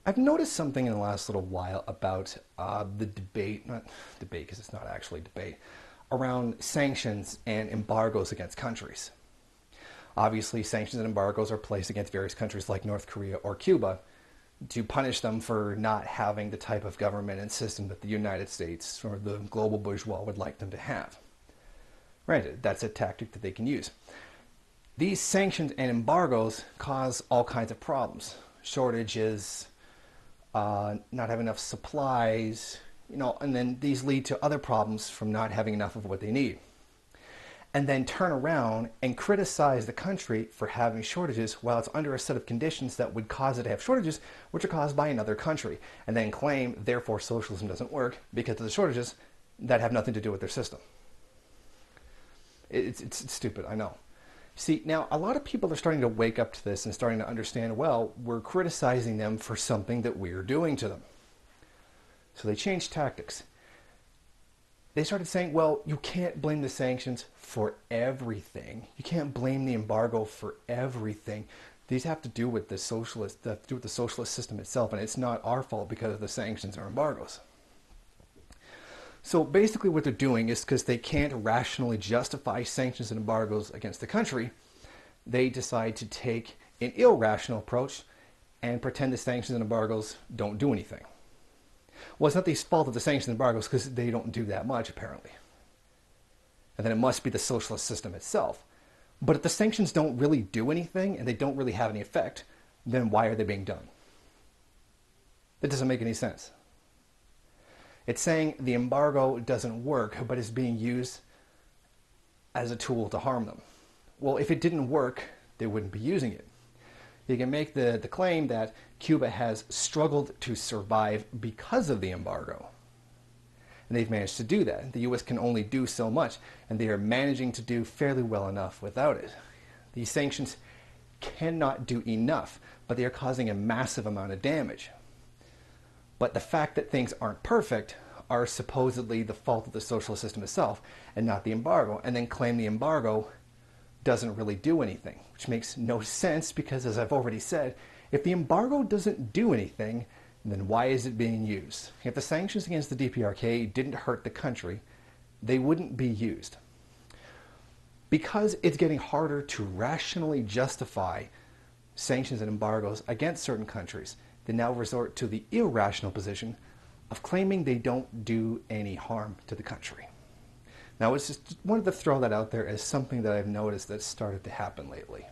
I've noticed something in the last little while about the debate, not debate because it's not actually debate, around sanctions and embargoes against countries. Obviously, sanctions and embargoes are placed against various countries like North Korea or Cuba to punish them for not having the type of government and system that the United States or the global bourgeois would like them to have. Granted, that's a tactic that they can use. These sanctions and embargoes cause all kinds of problems. Shortages, not having enough supplies, and then these lead to other problems from not having enough of what they need. And then turn around and criticize the country for having shortages while it's under a set of conditions that would cause it to have shortages, which are caused by another country, and then claim, therefore, socialism doesn't work because of the shortages that have nothing to do with their system. It's stupid, I know. See, now a lot of people are starting to wake up to this and starting to understand, well, we're criticizing them for something that we're doing to them. So they changed tactics. They started saying, well, you can't blame the sanctions for everything. You can't blame the embargo for everything. These have to do with the socialist system itself, and it's not our fault because of the sanctions or embargoes. So basically what they're doing is because they can't rationally justify sanctions and embargoes against the country, they decide to take an irrational approach and pretend the sanctions and embargoes don't do anything. Well, it's not the fault of the sanctions and embargoes because they don't do that much, apparently. And then it must be the socialist system itself. But if the sanctions don't really do anything and they don't really have any effect, then why are they being done? That doesn't make any sense. It's saying the embargo doesn't work, but is being used as a tool to harm them. Well, if it didn't work, they wouldn't be using it. You can make the claim that Cuba has struggled to survive because of the embargo. And they've managed to do that. The U.S. can only do so much, and they are managing to do fairly well enough without it. These sanctions cannot do enough, but they are causing a massive amount of damage. But the fact that things aren't perfect are supposedly the fault of the socialist system itself and not the embargo, and then claim the embargo doesn't really do anything, which makes no sense because, as I've already said, if the embargo doesn't do anything, then why is it being used? If the sanctions against the DPRK didn't hurt the country, they wouldn't be used. Because it's getting harder to rationally justify sanctions and embargoes against certain countries, they now resort to the irrational position of claiming they don't do any harm to the country. Now, I just wanted to throw that out there as something that I've noticed that's started to happen lately.